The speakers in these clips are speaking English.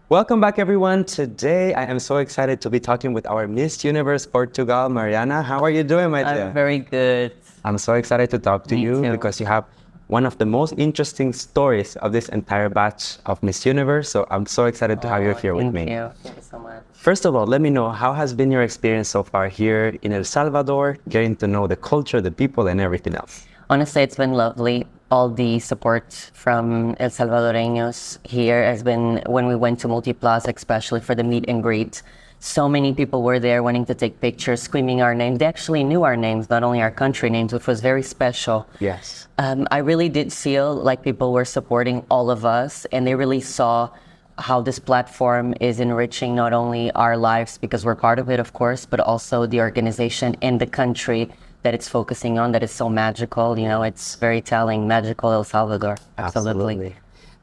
Welcome back, everyone. Today, I am so excited to be talking with our Miss Universe Portugal, Mariana. How are you doing, my dear? I'm very good. I'm so excited to talk to Me you too. because you have one of the most interesting stories of this entire batch of Miss Universe. So I'm so excited to have you here with me. Thank you so much. First of all, let me know, how has been your experience so far here in El Salvador, getting to know the culture, the people, and everything else? Honestly, it's been lovely. All the support from El Salvadoreños here has been, when we went to Multiplaza, especially for the meet and greet. So many people were there wanting to take pictures, screaming our names. They actually knew our names, not only our country names, which was very special. Yes. I really did feel like people were supporting all of us, and they really saw how this platform is enriching not only our lives, because we're part of it, of course, but also the organization and the country that it's focusing on, that is so magical. You know, it's very telling, magical El Salvador. Absolutely.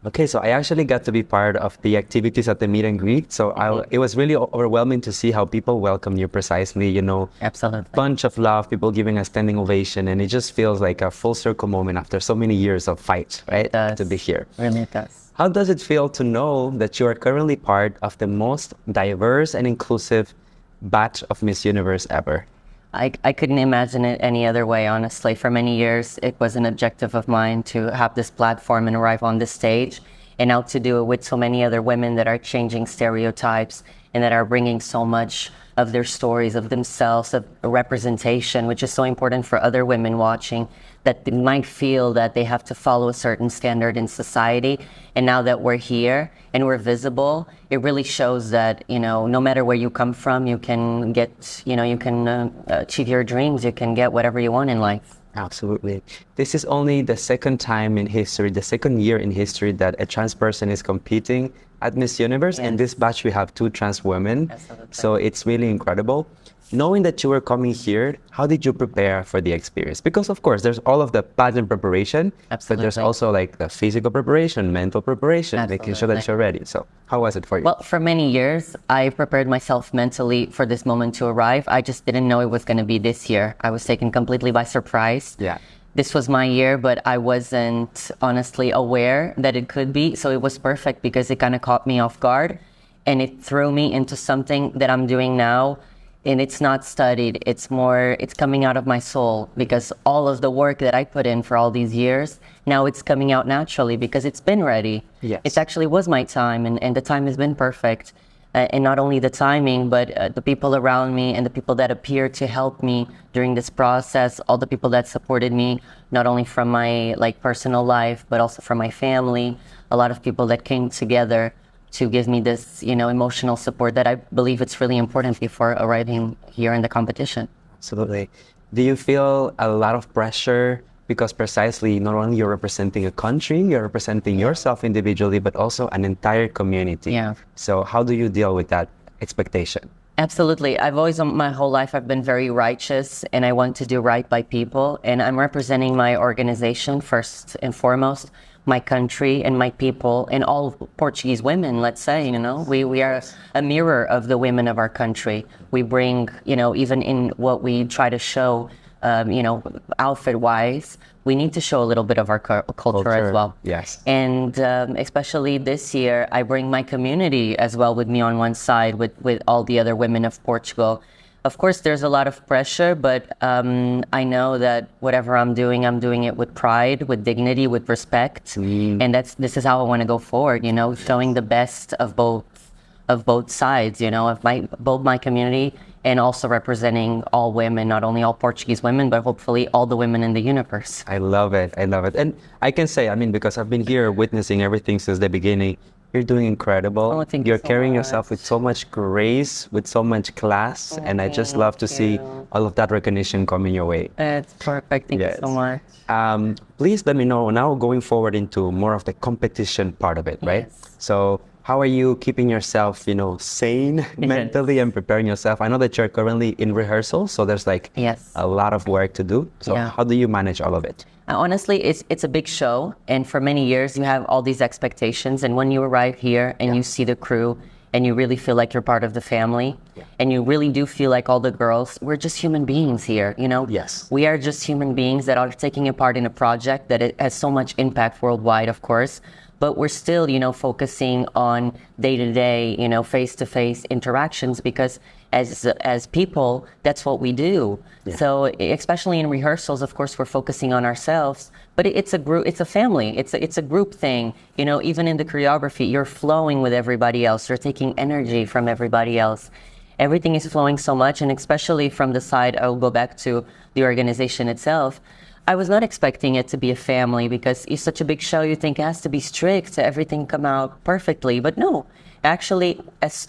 Okay, so I actually got to be part of the activities at the meet and greet. So it was really overwhelming to see how people welcome you precisely, you know. Absolutely. Bunch of love, people giving a standing ovation, and it just feels like a full circle moment after so many years of fight, right? It does. To be here. Really, it does. How does it feel to know that you are currently part of the most diverse and inclusive batch of Miss Universe ever? I couldn't imagine it any other way, honestly. For many years, it was an objective of mine to have this platform and arrive on this stage, and now to do it with so many other women that are changing stereotypes and that are bringing so much of their stories, of themselves, of representation, which is so important for other women watching, that they might feel that they have to follow a certain standard in society. And now that we're here and we're visible, it really shows that, you know, no matter where you come from, you can get, you know, you can achieve your dreams, you can get whatever you want in life. Absolutely. This is only the second time in history, the second year in history that a trans person is competing at Miss Universe. Yes. In this batch, we have 2 trans women. Absolutely. So it's really incredible. Knowing that you were coming here, how did you prepare for the experience? Because of course, there's all of the pageant preparation, but there's Absolutely. also like the physical preparation, mental preparation, making sure that Absolutely. you're ready. So how was it for you? Well, for many years, I prepared myself mentally for this moment to arrive. I just didn't know it was going to be this year. I was taken completely by surprise. Yeah. This was my year, but I wasn't honestly aware that it could be. So it was perfect because it kind of caught me off guard, and it threw me into something that I'm doing now. And it's not studied, it's coming out of my soul, because all of the work that I put in for all these years, now it's coming out naturally because it's been ready. Yes. It actually was my time, and the time has been perfect. And not only the timing, but the people around me and the people that appear to help me during this process, all the people that supported me, not only from my personal life, but also from my family, a lot of people that came together to give me this, you know, emotional support that I believe it's really important before arriving here in the competition. Absolutely. Do you feel a lot of pressure because precisely not only you're representing a country, you're representing yourself individually, but also an entire community? Yeah. So how do you deal with that expectation? Absolutely. I've always, my whole life, I've been very righteous, and I want to do right by people. And I'm representing my organization first and foremost, my country and my people, and all Portuguese women, let's say, you know. We are a mirror of the women of our country. We bring, you know, even in what we try to show, you know, outfit-wise, we need to show a little bit of our culture as well. Yes. And especially this year, I bring my community as well with me on one side with all the other women of Portugal. Of course, there's a lot of pressure, but I know that whatever I'm doing it with pride, with dignity, with respect. And this is how I want to go forward, you know, showing the best of both sides, you know, of both my community, and also representing all women, not only all Portuguese women, but hopefully all the women in the universe. I love it. I love it. And I can say, I mean, because I've been here witnessing everything since the beginning, you're doing incredible. Oh, thank you You're so carrying much. yourself with so much grace, with so much class, and I just love to see all of that recognition coming your way. It's perfect. Thank you so much. Please let me know now, going forward into more of the competition part of it, right? Yes. So how are you keeping yourself, you know, sane mentally and preparing yourself? I know that you're currently in rehearsal, so there's like Yes. a lot of work to do. So Yeah. how do you manage all of it? Honestly, it's a big show, and for many years you have all these expectations, and when you arrive here and you see the crew, and you really feel like you're part of the family, and you really do feel like all the girls, we're just human beings here, you know? Yes. We are just human beings that are taking a part in a project that it has so much impact worldwide, of course, but we're still, focusing on day-to-day, face-to-face interactions, because as people, that's what we do. Yeah. So especially in rehearsals, of course, we're focusing on ourselves, but it's a group, it's a family, it's a group thing. Even in the choreography, you're flowing with everybody else, you're taking energy from everybody else. Everything is flowing so much, and especially from the side, I'll go back to the organization itself. I was not expecting it to be a family, because it's such a big show, you think it has to be strict, everything come out perfectly, but no. Actually,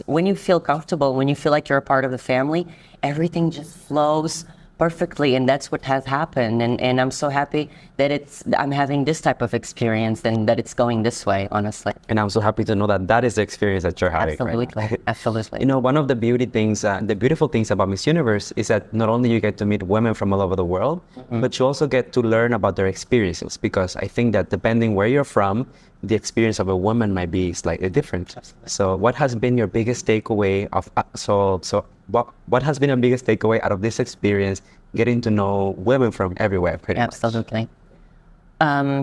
when you feel comfortable, when you feel like you're a part of the family, everything just flows perfectly, and that's what has happened. And I'm so happy that I'm having this type of experience and that it's going this way, honestly. And I'm so happy to know that that is the experience that you're having. Absolutely, right? absolutely. One of the the beautiful things about Miss Universe is that not only you get to meet women from all over the world, but you also get to learn about their experiences, because I think that depending where you're from, the experience of a woman might be slightly different. So what has been your biggest takeaway what has been your biggest takeaway out of this experience, getting to know women from everywhere, pretty much? Absolutely.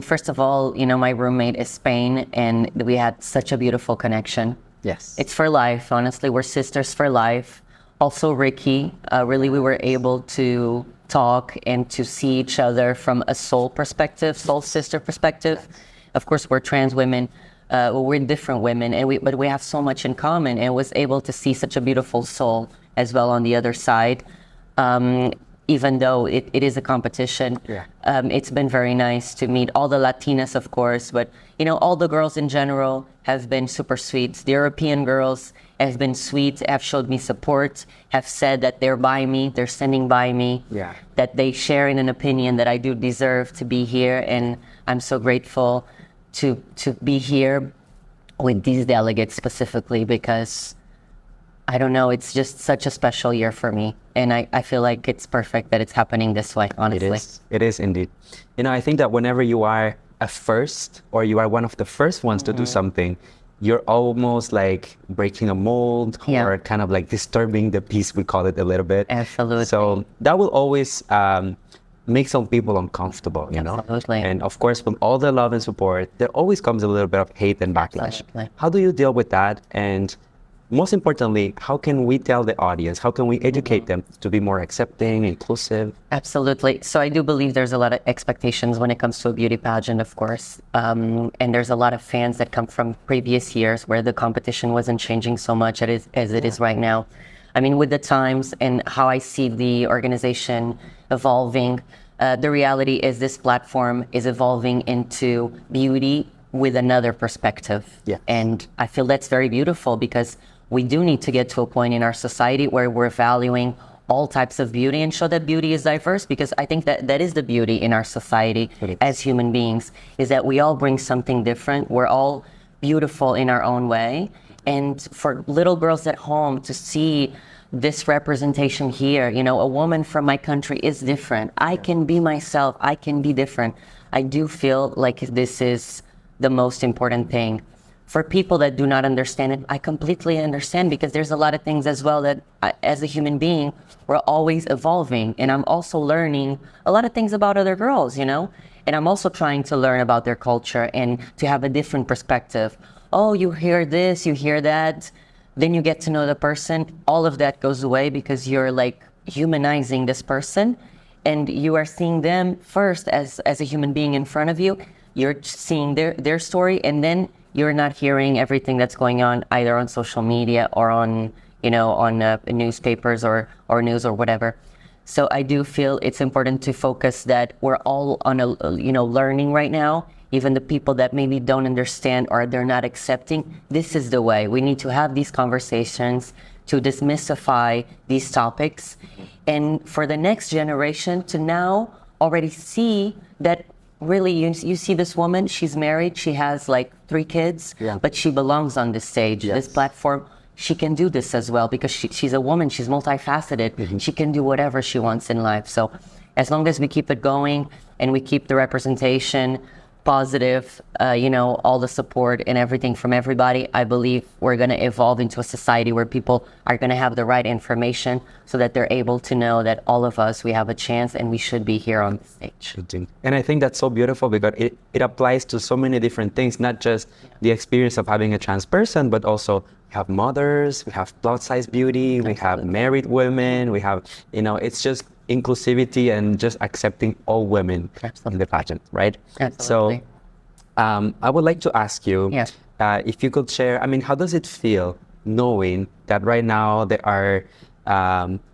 First of all, my roommate is Spain, and we had such a beautiful connection. Yes. It's for life. Honestly, we're sisters for life. Also, Rikkie, really, we were able to talk and to see each other from a soul sister perspective. Of course, we're trans women. We're different women, but we have so much in common, and was able to see such a beautiful soul as well on the other side. Even though it is a competition, it's been very nice to meet all the Latinas, of course, but all the girls in general have been super sweet. The European girls have been sweet, have showed me support, have said that they're by me, they're standing by me, that they share in an opinion that I do deserve to be here, and I'm so grateful to be here with these delegates specifically, because I don't know, it's just such a special year for me. And I feel like it's perfect that it's happening this way, honestly. It is indeed. I think that whenever you are a first, or you are one of the first ones to do something, you're almost like breaking a mold, or kind of like disturbing the peace, we call it a little bit. Absolutely. So that will always make some people uncomfortable, Absolutely. And of course, from all the love and support, there always comes a little bit of hate and backlash. Absolutely. How do you deal with that? And most importantly, how can we tell the audience, how can we educate them to be more accepting, inclusive? Absolutely. So I do believe there's a lot of expectations when it comes to a beauty pageant, of course. And there's a lot of fans that come from previous years where the competition wasn't changing so much as it is right now. I mean, with the times and how I see the organization evolving, the reality is this platform is evolving into beauty with another perspective. Yeah. And I feel that's very beautiful, because we do need to get to a point in our society where we're valuing all types of beauty and show that beauty is diverse, because I think that is the beauty in our society as human beings, is that we all bring something different. We're all beautiful in our own way. And for little girls at home to see this representation here, a woman from my country is different. I can be myself. I can be different. I do feel like this is the most important thing. For people that do not understand it, I completely understand, because there's a lot of things as well that as a human being, we're always evolving. And I'm also learning a lot of things about other girls, and I'm also trying to learn about their culture and to have a different perspective. Oh, you hear this, you hear that, then you get to know the person. All of that goes away, because you're like humanizing this person, and you are seeing them first as a human being in front of you. You're seeing their story, and then you're not hearing everything that's going on either on social media or on newspapers or news or whatever. So I do feel it's important to focus that we're all on learning right now. Even the people that maybe don't understand or they're not accepting, this is the way. We need to have these conversations to demystify these topics, and for the next generation to now already see that really, you see this woman, she's married, she has like 3 kids, but she belongs on this stage, this platform. She can do this as well, because she's a woman, she's multifaceted. She can do whatever she wants in life. So as long as we keep it going and we keep the representation positive, all the support and everything from everybody, I believe we're going to evolve into a society where people are going to have the right information so that they're able to know that all of us, we have a chance and we should be here on the stage. And I think that's so beautiful because it applies to so many different things, not just the experience of having a trans person, but also we have mothers, we have plus-size beauty, we have married women, we have, it's just inclusivity and just accepting all women in the pageant, right? Absolutely. So I would like to ask you, Yes. if you could share, how does it feel knowing that right now there are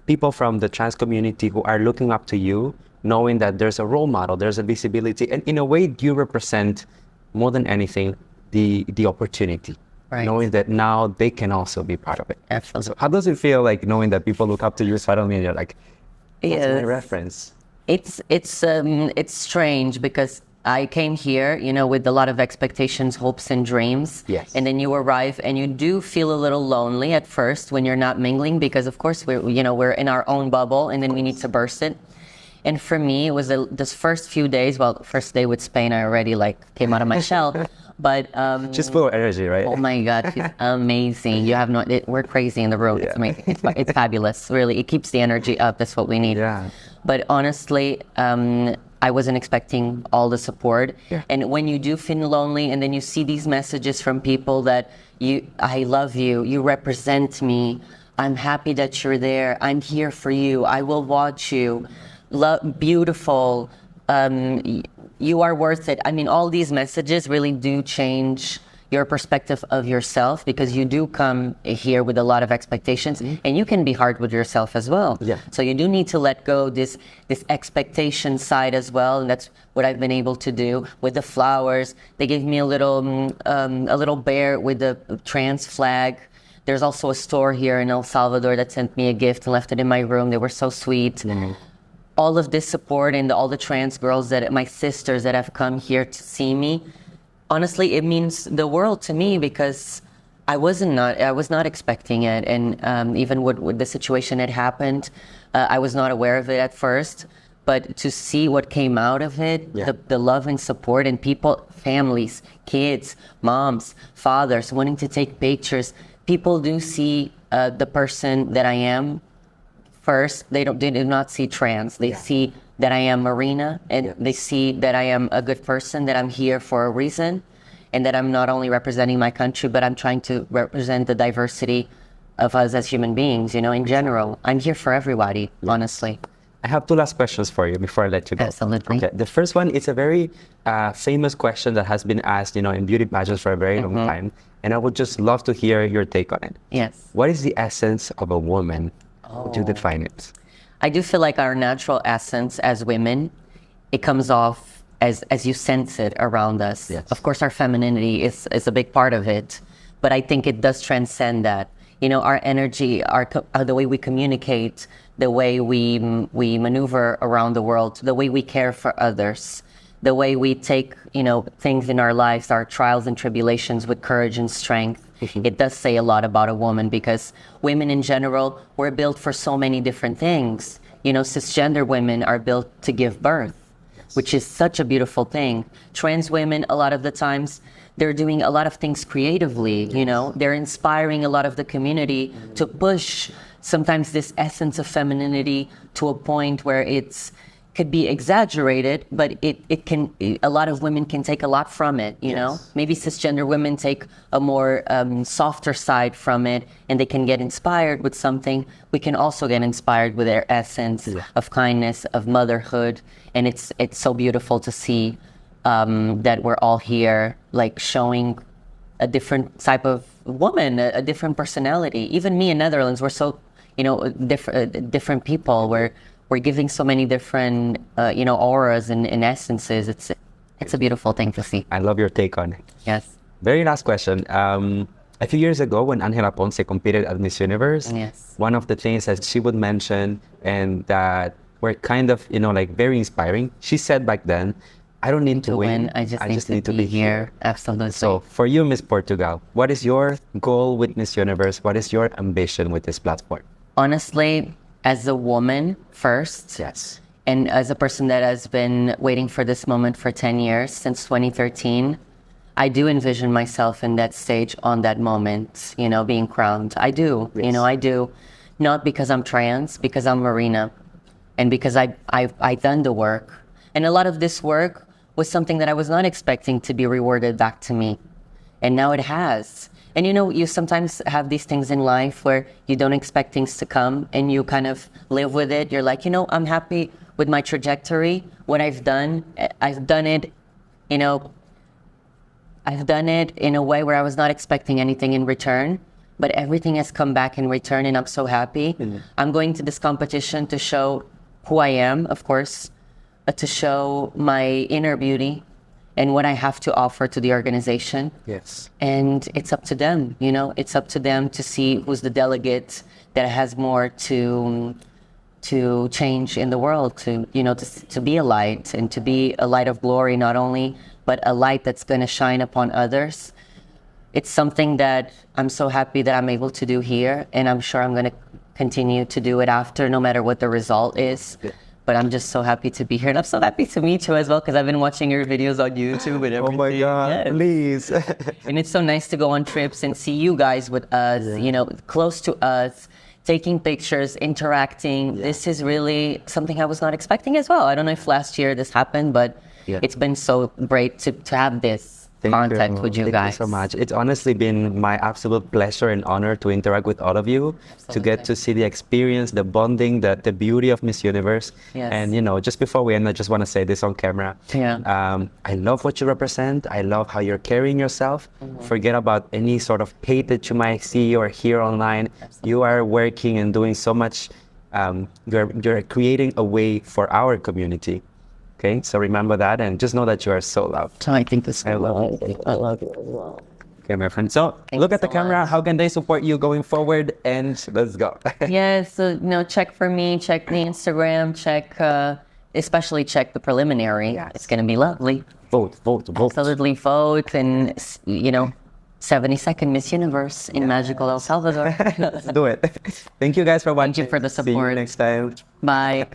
people from the trans community who are looking up to you, knowing that there's a role model, there's a visibility, and in a way you represent more than anything the opportunity, right, knowing that now they can also be part of it. Absolutely. So how does it feel like knowing that people look up to you suddenly and you're like, that's my reference? It's strange because I came here, with a lot of expectations, hopes, and dreams. Yes. And then you arrive, and you do feel a little lonely at first when you're not mingling, because of course we're in our own bubble, and then we need to burst it. And for me, it was this first few days. Well, first day with Spain, I already came out of my shell. But just full of energy, right? Oh my God, she's amazing. You have we're crazy in the road. Yeah. It's amazing. It's fabulous. Really, it keeps the energy up. That's what we need. Yeah. But honestly, I wasn't expecting all the support. Yeah. And when you do feel lonely, and then you see these messages from people that I love you, you represent me, I'm happy that you're there, I'm here for you, I will watch you, beautiful, you are worth it. All these messages really do change your perspective of yourself, because you do come here with a lot of expectations, and you can be hard with yourself as well. Yeah. So you do need to let go this expectation side as well, and that's what I've been able to do with the flowers. They gave me a little bear with the trans flag. There's also a store here in El Salvador that sent me a gift and left it in my room. They were so sweet. Mm-hmm. All of this support and all the trans girls my sisters that have come here to see me, honestly, it means the world to me, because I was not expecting it. And even with the situation that happened, I was not aware of it at first, but to see what came out of it, the love and support, and people, families, kids, moms, fathers wanting to take pictures. People do see the person that I am. First, they do not see trans. They see that I am Marina, and they see that I am a good person, that I'm here for a reason, and that I'm not only representing my country, but I'm trying to represent the diversity of us as human beings, in general. I'm here for everybody, honestly. I have two last questions for you before I let you go. Absolutely. Okay. The first one is a very famous question that has been asked, in beauty pageants for a very long time, and I would just love to hear your take on it. Yes. What is the essence of a woman? Would you define it? I do feel like our natural essence as women, it comes off as you sense it around us. Yes. Of course, our femininity is a big part of it, but I think it does transcend that. Our energy, the way we communicate, the way we maneuver around the world, the way we care for others, the way we take, things in our lives, our trials and tribulations with courage and strength. It does say a lot about a woman, because women in general, we're built for so many different things. Cisgender women are built to give birth, which is such a beautiful thing. Trans women, a lot of the times, they're doing a lot of things creatively, they're inspiring a lot of the community to push sometimes this essence of femininity to a point where could be exaggerated, but a lot of women can take a lot from it, know? Maybe cisgender women take a more softer side from it, and they can get inspired with something. We can also get inspired with their essence of kindness, of motherhood, and it's so beautiful to see that we're all here, showing a different type of woman, a different personality. Even me in Netherlands, we're so, different people. We're giving so many different, auras and essences. It's a beautiful thing to see. I love your take on it. Yes. Very last question. A few years ago, when Angela Ponce competed at Miss Universe, one of the things that she would mention and that were kind of, very inspiring, she said back then, I don't need to win. I just need to be here. Absolutely. So for you, Miss Portugal, what is your goal with Miss Universe? What is your ambition with this platform? Honestly, as a woman first, And as a person that has been waiting for this moment for 10 years, since 2013, I do envision myself in that stage on that moment, you know, being crowned. I do, you know, I do. Not because I'm trans, because I'm Marina. And because I've done the work. And a lot of this work was something that I was not expecting to be rewarded back to me. And now it has. And you know, you sometimes have these things in life where you don't expect things to come and you kind of live with it. You're like, you know, I'm happy with my trajectory. What I've done it, you know, I've done it in a way where I was not expecting anything in return, but everything has come back in return and I'm so happy. I'm going to this competition to show who I am, of course, to show my inner beauty and what I have to offer to the organization. Yes. And it's up to them, you know, it's up to them to see who's the delegate that has more to change in the world, to, you know, to be a light and to be a light of glory, not only, but a light that's going to shine upon others. It's something that I'm so happy that I'm able to do here. And I'm sure I'm going to continue to do it after, no matter what the result is. Yeah. But I'm just so happy to be here. And I'm so happy to meet you as well, because I've been watching your videos on YouTube and everything. Oh my God, yes. Please. And it's so nice to go on trips and see you guys with us, you know, close to us, taking pictures, interacting. This is really something I was not expecting as well. I don't know if last year this happened, but it's been so great to have this contact with you guys. Thank you so much. It's honestly been my absolute pleasure and honor to interact with all of you, to get to see the experience, the bonding, the beauty of Miss Universe. Yes. And, you know, just before we end, I just want to say this on camera. I love what you represent. I love how you're carrying yourself. Forget about any sort of hate that you might see or hear online. You are working and doing so much. You're creating a way for our community. Okay, so remember that and just know that you are so loved. I think this I love you. I love you as well. Okay, my friend. So look at the camera. Much. How can they support you going forward? And let's go. Yes, so, you know, check for me, check the Instagram, check, especially check the preliminary. Yes. It's going to be lovely. Vote. Absolutely vote and, you know, 72nd Miss Universe in magical El Salvador. Let's do it. Thank you guys for watching. Thank you for the support. See you next time. Bye.